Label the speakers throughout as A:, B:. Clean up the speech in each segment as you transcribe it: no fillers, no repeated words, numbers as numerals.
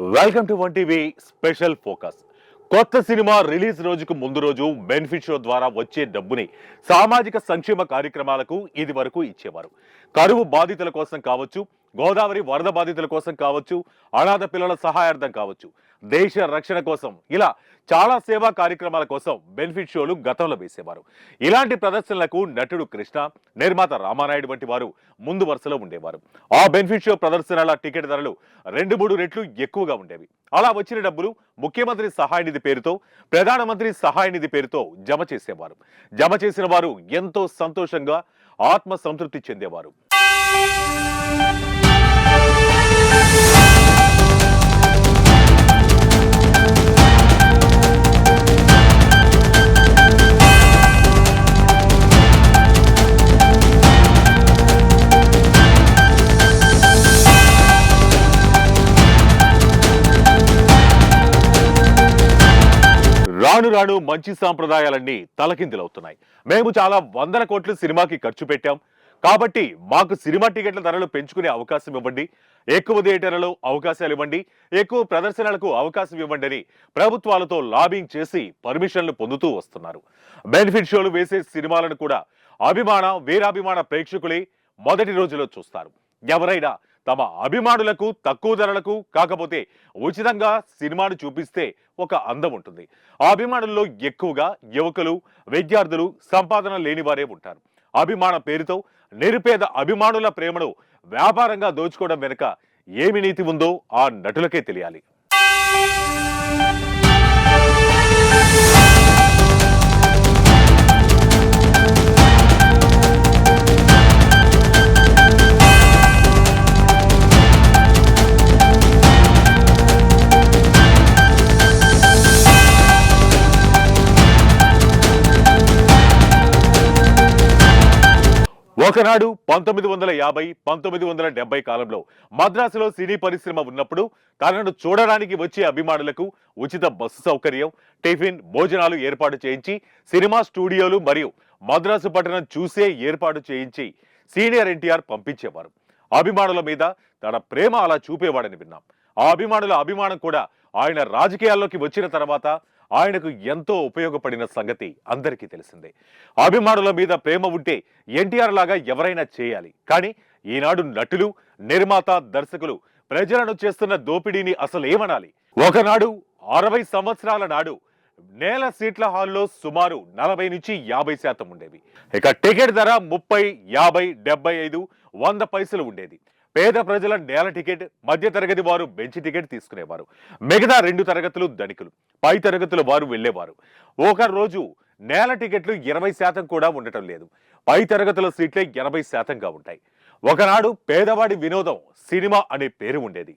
A: Welcome to one TV special focus. కొత్త cinema release రోజుకు ముందు రోజు బెనిఫిట్ షో ద్వారా వచ్చే డబ్బుని సామాజిక సంక్షేమ కార్యక్రమాలకు ఇది వరకు ఇచ్చేవారు. కరువు బాధితుల కోసం కావచ్చు, గోదావరి వరద బాధితుల కోసం కావచ్చు, అనాథ పిల్లల సహాయార్థం కావచ్చు, దేశ రక్షణ కోసం, ఇలా చాలా సేవా కార్యక్రమాల కోసం బెనిఫిట్ షోలు గతంలో వేసేవారు. ఇలాంటి ప్రదర్శనలకు నటుడు కృష్ణ, నిర్మాత రామానాయుడు వంటి వారు ముందు వరుసలో ఉండేవారు. ఆ బెనిఫిట్ షో ప్రదర్శనల టికెట్ ధరలు 2-3 రెట్లు ఎక్కువగా ఉండేవి. అలా వచ్చిన డబ్బులు ముఖ్యమంత్రి సహాయ నిధి పేరుతో, ప్రధానమంత్రి సహాయ నిధి పేరుతో జమ చేసేవారు. జమ చేసిన వారు ఎంతో సంతోషంగా, ఆత్మ సంతృప్తి చెందేవారు. రాను రాను మంచి సాంప్రదాయాలన్నీ తలకిందులవుతున్నాయి. మేము చాలా 100 కోట్లు సినిమాకి ఖర్చు పెట్టాం కాబట్టి మాకు సినిమా టికెట్ల ధరలు పెంచుకునే అవకాశం ఇవ్వండి, ఎక్కువ థియేటర్లలో అవకాశాలు ఇవ్వండి, ఎక్కువ ప్రదర్శనలకు అవకాశం ఇవ్వండి అని ప్రభుత్వాలతో లాబింగ్ చేసి పర్మిషన్లు పొందుతూ వస్తున్నారు. బెనిఫిట్ షోలు వేసే సినిమాలను కూడా వీరాభిమాన ప్రేక్షకులే మొదటి రోజులో చూస్తారు. ఎవరైనా తమ అభిమానులకు తక్కువ ధరలకు కాకపోతే ఉచితంగా సినిమాను చూపిస్తే ఒక అందం ఉంటుంది. ఆ అభిమానుల్లో ఎక్కువగా యువకులు, విద్యార్థులు, సంపాదన లేని వారే ఉంటారు. అభిమాన పేరుతో నిరుపేద అభిమానుల ప్రేమను వ్యాపారంగా దోచుకోవడం వెనుక ఏమి నీతి ఉందో ఆ నటులకే తెలియాలి. ఒకనాడు 1950, 1970 కాలంలో మద్రాసులో సినీ పరిశ్రమ ఉన్నప్పుడు తనను చూడడానికి వచ్చే అభిమానులకు ఉచిత బస్సు సౌకర్యం, టిఫిన్, భోజనాలు ఏర్పాటు చేయించి సినిమా స్టూడియోలు మరియు మద్రాసు పట్టణం చూసే ఏర్పాటు చేయించి సీనియర్ ఎన్టీఆర్ పంపించేవారు. అభిమానుల మీద తన ప్రేమ అలా చూపేవాడని విన్నాం. ఆ అభిమానుల అభిమానం కూడా ఆయన రాజకీయాల్లోకి వచ్చిన తర్వాత ఆయనకు ఎంతో ఉపయోగపడిన సంగతి అందరికీ తెలిసిందే. అభిమానుల మీద ప్రేమ ఉంటే ఎన్టీఆర్ లాగా ఎవరైనా చేయాలి. కానీ ఈనాడు నటులు, నిర్మాత, దర్శకులు ప్రజలను చేస్తున్న దోపిడీని అసలు ఏమనాలి? ఒకనాడు 60 సంవత్సరాల నాడు నేల సీట్ల హాల్లో సుమారు 40-50% ఉండేవి. ఇక టికెట్ ధర 30, 50, 75, 100 పైసలు ఉండేది. పేద ప్రజల నేల టికెట్, మధ్య తరగతి వారు బెంచ్ టికెట్ తీసుకునేవారు. మిగతా 2 తరగతులు ధనికులు, పై తరగతుల వారు వెళ్లేవారు. ఒక రోజు నేల టికెట్లు 20% కూడా ఉండటం లేదు. పై తరగతుల సీట్లే 80%గా ఉంటాయి. ఒకనాడు పేదవాడి వినోదం సినిమా అనే పేరు ఉండేది.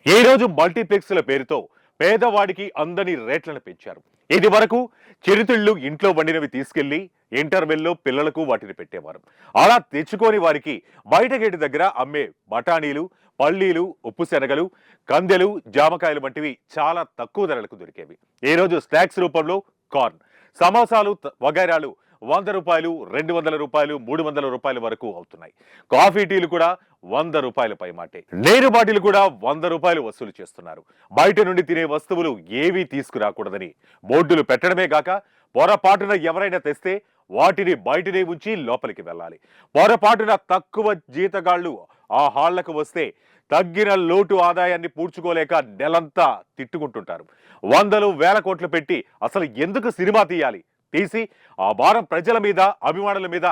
A: ఈ రోజు మల్టీప్లెక్స్ల పేరుతో పేదవాడికి అందని రేట్లను పెంచారు. ఇది వరకు చిరుతిళ్లు ఇంట్లో వండినవి తీసుకెళ్లి ఇంటర్వెల్లో పిల్లలకు వాటిని పెట్టేవారు. అలా తెచ్చుకోని వారికి బయట గేటు దగ్గర అమ్మే బఠానీలు, పల్లీలు, ఉప్పు శనగలు, కందెలు, జామకాయలు వంటివి చాలా తక్కువ ధరలకు దొరికేవి. ఈ రోజు స్నాక్స్ రూపంలో కార్న్, సమోసాలు వగైరాలు 100 రూపాయలు, 200 రూపాయలు, 300 రూపాయల వరకు అవుతున్నాయి. కాఫీ టీలు కూడా 100 రూపాయల పై మాటే. నీరు బాటిల్ కూడా 100 రూపాయలు వసూలు చేస్తున్నారు. బయట నుండి తినే వస్తువులు ఏవీ తీసుకురాకూడదని బోర్డులు పెట్టడమే కాక పొరపాటున ఎవరైనా తెస్తే వాటిని బయటనే ఉంచి లోపలికి వెళ్ళాలి. పొరపాటున తక్కువ జీతగాళ్లు ఆ హాళ్లకు వస్తే తగ్గిన లోటు ఆదాయాన్ని పూడ్చుకోలేక నెలంతా తిట్టుకుంటుంటారు. 100,000 కోట్లు పెట్టి అసలు ఎందుకు సినిమా తీయాలి? తీసి ఆ భారం ప్రజల మీద, అభిమానుల మీద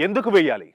A: ఎందుకు వేయాలి?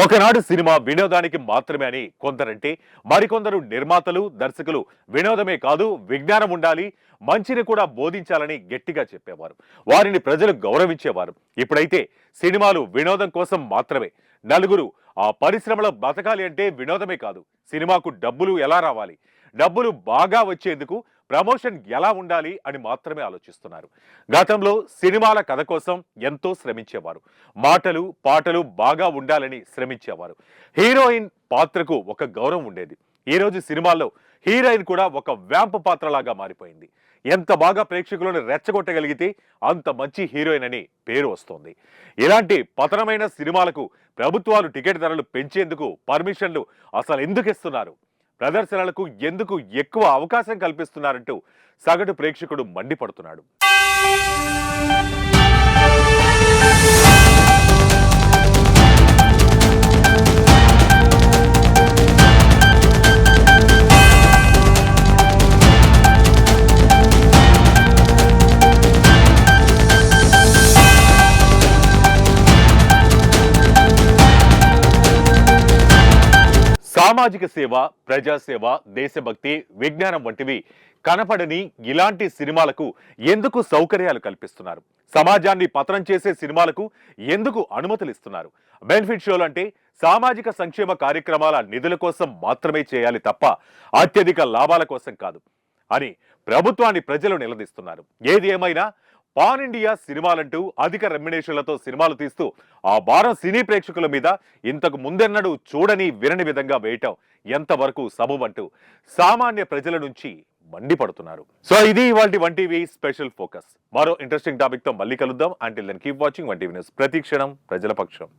A: ఒకనాడు సినిమా వినోదానికి మాత్రమే అని కొందరంటే, మరికొందరు నిర్మాతలు, దర్శకులు వినోదమే కాదు విజ్ఞానం ఉండాలి, మంచిని కూడా బోధించాలని గట్టిగా చెప్పేవారు. వారిని ప్రజలు గౌరవించేవారు. ఇప్పుడైతే సినిమాలు వినోదం కోసం మాత్రమే. నలుగురు ఆ పరిశ్రమలో బతకాలి అంటే వినోదమే కాదు, సినిమాకు డబ్బులు ఎలా రావాలి, డబ్బులు బాగా వచ్చేందుకు ప్రమోషన్ ఎలా ఉండాలి అని మాత్రమే ఆలోచిస్తున్నారు. గతంలో సినిమాల కథ కోసం ఎంతో శ్రమించేవారు. మాటలు పాటలు బాగా ఉండాలని శ్రమించేవారు. హీరోయిన్ పాత్రకు ఒక గౌరవం ఉండేది. ఈ రోజు సినిమాల్లో హీరోయిన్ కూడా ఒక వ్యాంప పాత్రలాగా మారిపోయింది. ఎంత బాగా ప్రేక్షకులను రెచ్చగొట్టగలిగితే అంత మంచి హీరోయిన్ అని పేరు వస్తోంది. ఇలాంటి పతనమైన సినిమాలకు ప్రభుత్వాలు టికెట్ ధరలు పెంచేందుకు పర్మిషన్లు అసలు ఎందుకు ఇస్తున్నారు, ప్రదర్శనలకు ఎందుకు ఎక్కువ అవకాశం కల్పిస్తున్నారంటూ సగటు ప్రేక్షకుడు మండిపడుతున్నాడు. సామాజిక సేవ, ప్రజాసేవ, దేశభక్తి, విజ్ఞానం వంటివి కనపడని ఇలాంటి సినిమాలకు ఎందుకు సౌకర్యాలు కల్పిస్తున్నారు? సమాజాన్ని పతనం చేసే సినిమాలకు ఎందుకు అనుమతులు ఇస్తున్నారు? బెనిఫిట్ షోలు అంటే సామాజిక సంక్షేమ కార్యక్రమాల నిధుల కోసం మాత్రమే చేయాలి తప్ప అత్యధిక లాభాల కోసం కాదు అని ప్రభుత్వాన్ని ప్రజలు నిలదీస్తున్నారు. ఏది ఏమైనా పాన్ ఇండియా సినిమాలంటూ అధిక రెమ్యునేషన్లతో సినిమాలు తీస్తూ ఆ భారం సినీ ప్రేక్షకుల మీద ఇంతకు ముందెన్నడూ చూడని వినని విధంగా వేయటం ఎంతవరకు సబబంటూ సామాన్య ప్రజల నుంచి మండిపడుతున్నారు. సో ఇది ఇవాల్టి వన్ టీవీ స్పెషల్ ఫోకస్. మరో ఇంట్రెస్టింగ్ టాపిక్ తో మళ్ళీ కలుద్దాం. Until then keep watching one TV news. ప్రతి క్షణం ప్రజల పక్షం.